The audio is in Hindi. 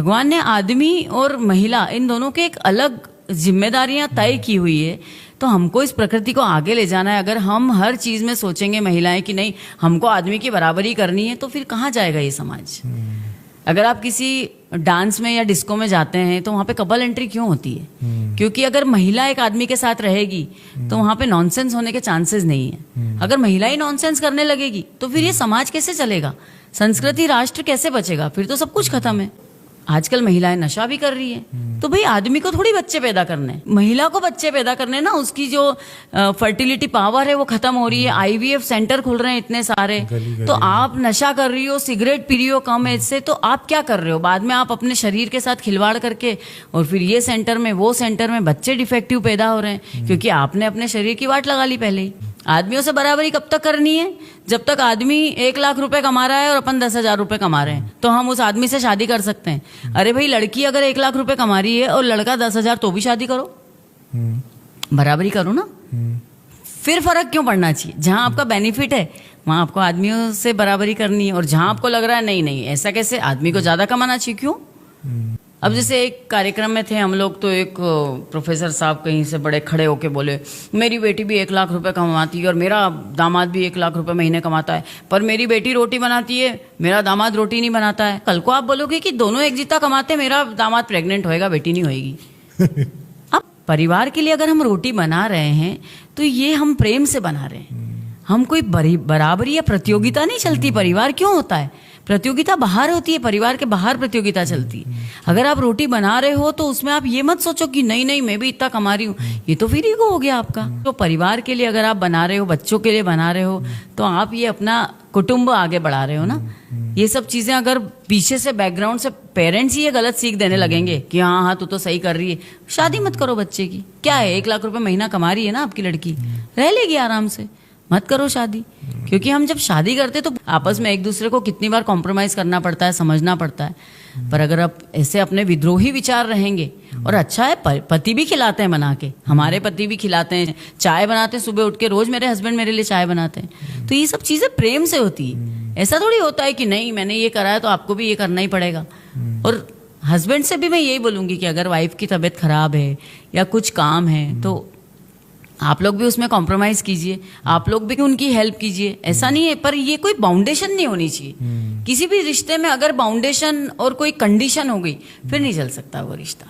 भगवान ने आदमी और महिला इन दोनों के एक अलग जिम्मेदारियां तय की हुई है। तो हमको इस प्रकृति को आगे ले जाना है। अगर हम हर चीज में सोचेंगे महिलाएं कि नहीं हमको आदमी की बराबरी करनी है, तो फिर कहाँ जाएगा ये समाज। अगर आप किसी डांस में या डिस्को में जाते हैं तो वहां पे कपल एंट्री क्यों होती है? क्योंकि अगर महिला एक आदमी के साथ रहेगी तो वहां पे नॉनसेंस होने के चांसेस नहीं है। अगर महिला ही नॉनसेंस करने लगेगी तो फिर ये समाज कैसे चलेगा, संस्कृति राष्ट्र कैसे बचेगा? फिर तो सब कुछ खत्म है। आजकल महिलाएं नशा भी कर रही है, तो भाई आदमी को थोड़ी बच्चे पैदा करने, महिला को बच्चे पैदा करने ना। उसकी जो फर्टिलिटी पावर है वो खत्म हो रही है। आईवीएफ सेंटर खुल रहे हैं इतने सारे। तो आप नशा कर रही हो, सिगरेट पी रही हो कम एज से, तो आप क्या कर रहे हो? बाद में आप अपने शरीर के साथ खिलवाड़ करके और फिर ये सेंटर में वो सेंटर में बच्चे डिफेक्टिव पैदा हो रहे हैं, क्योंकि आपने अपने शरीर की वाट लगा ली पहले ही। आदमियों से बराबरी कब तक करनी है? जब तक आदमी 1 लाख रुपए कमा रहा है और अपन 10,000 रुपए कमा रहे हैं, तो हम उस आदमी से शादी कर सकते हैं। अरे भाई, लड़की अगर 1 लाख रुपए कमा रही है और लड़का 10,000, तो भी शादी करो, बराबरी करो ना। फिर फर्क क्यों पड़ना चाहिए? जहां आपका बेनिफिट है वहां आपको आदमियों से बराबरी करनी है, और जहां आपको लग रहा है नहीं नहीं ऐसा कैसे, आदमी को ज्यादा कमाना चाहिए, क्यों? अब जैसे एक कार्यक्रम में थे हम लोग, तो एक प्रोफेसर साहब कहीं से बड़े खड़े होके बोले, मेरी बेटी भी 1 लाख रुपए कमाती है और मेरा दामाद भी 1 लाख रुपए महीने कमाता है, पर मेरी बेटी रोटी बनाती है, मेरा दामाद रोटी नहीं बनाता है। कल को आप बोलोगे कि दोनों एक जितना कमाते, मेरा दामाद प्रेग्नेंट होएगा, बेटी नहीं होएगी। अब परिवार के लिए अगर हम रोटी बना रहे हैं तो ये हम प्रेम से बना रहे हैं। हम कोई बराबरी या प्रतियोगिता नहीं चलती। परिवार क्यों होता है? प्रतियोगिता बाहर होती है, परिवार के बाहर प्रतियोगिता चलती है। अगर आप रोटी बना रहे हो तो उसमें आप ये मत सोचो कि नहीं नहीं मैं भी इतना कमा रही हूँ, ये तो फिर ईगो हो गया आपका। तो परिवार के लिए अगर आप बना रहे हो, बच्चों के लिए बना रहे हो, तो आप ये अपना कुटुंब आगे बढ़ा रहे हो ना। ये सब चीजें अगर पीछे से बैकग्राउंड से पेरेंट्स ही ये गलत सीख देने लगेंगे कि हाँ हाँ तू तो सही कर रही है, शादी मत करो बच्चे की। क्या है, 1 लाख रुपए महीना कमा रही है ना आपकी लड़की, रह लेगी आराम से, मत करो शादी। क्योंकि हम जब शादी करते तो आपस में एक दूसरे को कितनी बार कॉम्प्रोमाइज करना पड़ता है, समझना पड़ता है। पर अगर आप ऐसे अपने विद्रोही विचार रहेंगे, और अच्छा है पति भी खिलाते हैं बना के, हमारे पति भी खिलाते हैं, चाय बनाते हैं सुबह उठ के, रोज मेरे हस्बैंड मेरे लिए चाय बनाते हैं। तो ये सब चीजें प्रेम से होती है। ऐसा थोड़ी होता है कि नहीं मैंने ये करा है तो आपको भी ये करना ही पड़ेगा। और हस्बैंड से भी मैं यही बोलूंगी कि अगर वाइफ की तबीयत खराब है या कुछ काम है तो आप लोग भी उसमें कॉम्प्रोमाइज कीजिए, आप लोग भी उनकी हेल्प कीजिए। ऐसा नहीं है, पर ये कोई बाउंडेशन नहीं होनी चाहिए। किसी भी रिश्ते में अगर बाउंडेशन और कोई कंडीशन हो गई फिर नहीं चल सकता वो रिश्ता।